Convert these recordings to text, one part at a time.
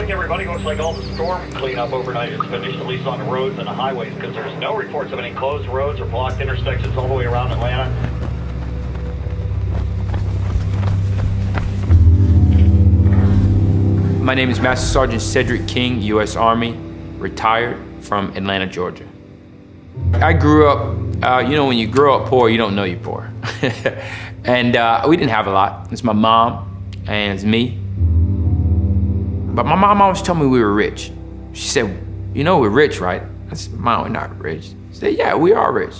morning, everybody. Looks like all the storm cleanup overnight is finished, at least on the roads and the highways, because there's no reports of any closed roads or blocked intersections all the way around Atlanta. My name is Master Sgt. Cedric King, U.S. Army, retired from Atlanta, Georgia. I grew up, when you grow up poor, you don't know you're poor. And we didn't have a lot. It's my mom and it's me. But my mom always told me we were rich. She said, we're rich, right? I said, Mom, we're not rich. She said, yeah, we are rich.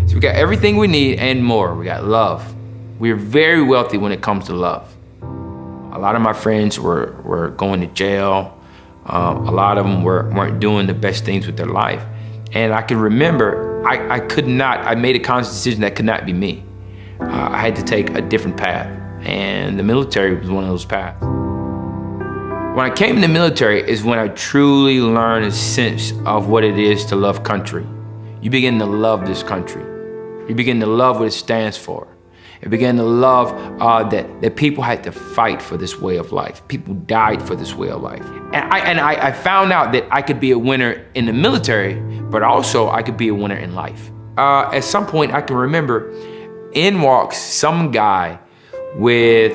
So we got everything we need and more. We got love. We're very wealthy when it comes to love. A lot of my friends were going to jail. A lot of them weren't doing the best things with their life. And I can remember, I made a conscious decision that could not be me. I had to take a different path. And the military was one of those paths. When I came in the military is when I truly learned a sense of what it is to love country. You begin to love this country. You begin to love what it stands for. You begin to love that people had to fight for this way of life. People died for this way of life. And I found out that I could be a winner in the military, but also I could be a winner in life. At some point I can remember in walks some guy with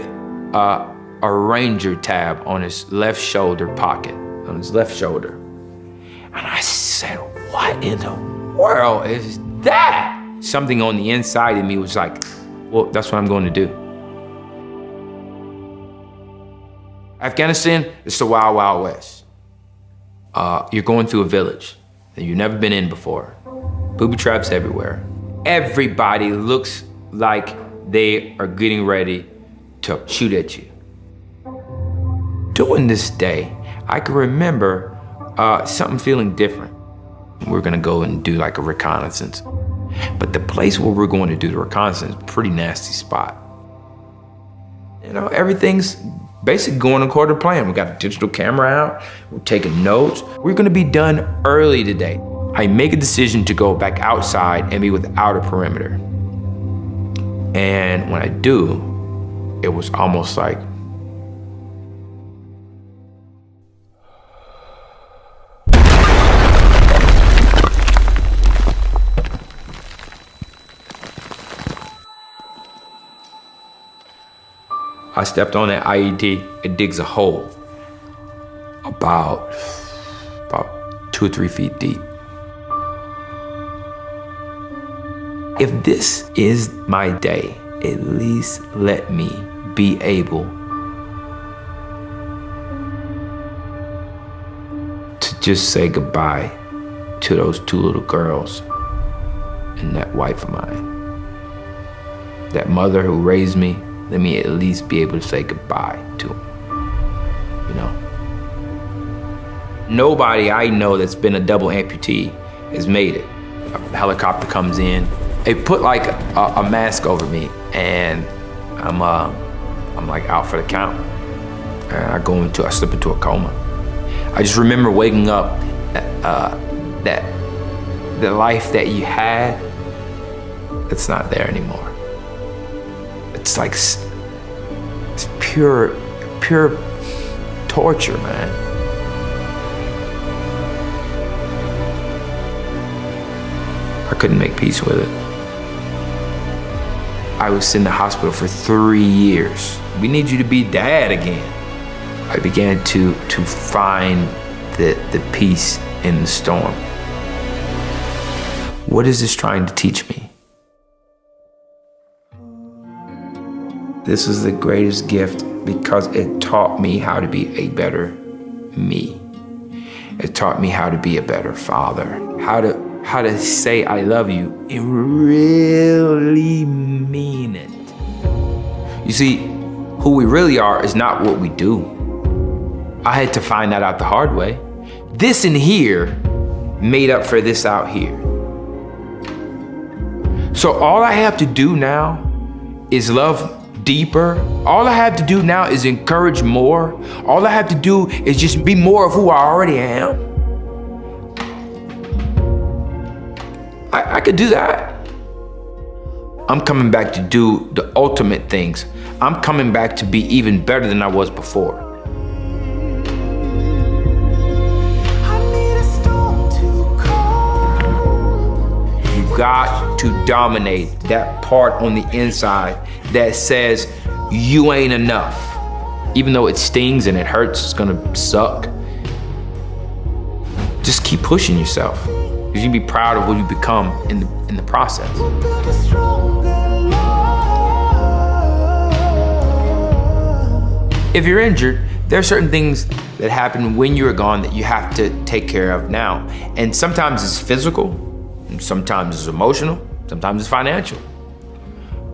a Ranger tab on his left shoulder pocket, on his left shoulder. And I said, what in the world is that? Something on the inside of me was like, well, that's what I'm going to do. Afghanistan is the wild, wild west. You're going through a village that you've never been in before. Booby traps everywhere. Everybody looks like they are getting ready to shoot at you. During this day, I can remember something feeling different. We're gonna go and do like a reconnaissance. But the place where we're going to do the reconnaissance is a pretty nasty spot. Everything's basically going according to plan. We got a digital camera out, we're taking notes. We're gonna be done early today. I make a decision to go back outside and be without a perimeter. And when I do, it was almost like, I stepped on that IED, it digs a hole about 2 or 3 feet deep. If this is my day, at least let me be able to just say goodbye to those 2 little girls and that wife of mine. That mother who raised me, let me at least be able to say goodbye to them, Nobody I know that's been a double amputee has made it. A helicopter comes in, they put like a mask over me, and I'm like out for the count. And I slip into a coma. I just remember waking up that the life that you had, it's not there anymore. It's like, it's pure torture, man. I couldn't make peace with it. I was in the hospital for 3 years. We need you to be dad again. I began to find the peace in the storm. What is this trying to teach me? This is the greatest gift because it taught me how to be a better me. It taught me how to be a better father, how to say I love you and really mean it. You see, who we really are is not what we do. I had to find that out the hard way. This in here made up for this out here. So all I have to do now is love deeper. All I have to do now is encourage more. All I have to do is just be more of who I already am. I could do that. I'm coming back to do the ultimate things. I'm coming back to be even better than I was before. got to dominate that part on the inside that says you ain't enough. Even though it stings and it hurts, it's gonna suck. Just keep pushing yourself, because you be proud of what you become in the process. If you're injured, there are certain things that happen when you're gone that you have to take care of now. And sometimes it's physical, and sometimes it's emotional, sometimes it's financial.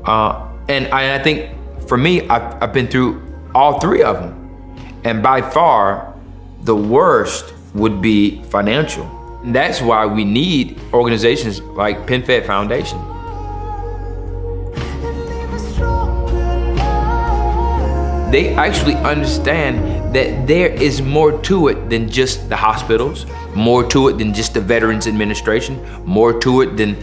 And I think for me, I've been through all three of them. And by far, the worst would be financial. And that's why we need organizations like PenFed Foundation. They actually understand that there is more to it than just the hospitals, more to it than just the Veterans Administration, more to it than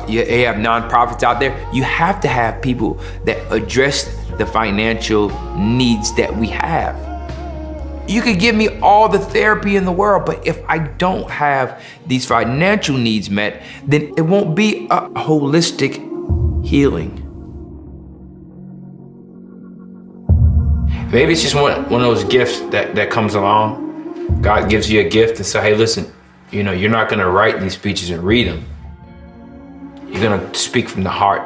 you have nonprofits out there. You have to have people that address the financial needs that we have. You could give me all the therapy in the world, but if I don't have these financial needs met, then it won't be a holistic healing. Maybe it's just one of those gifts that comes along. God gives you a gift and say, hey, listen, you're not gonna write these speeches and read them. You're gonna speak from the heart.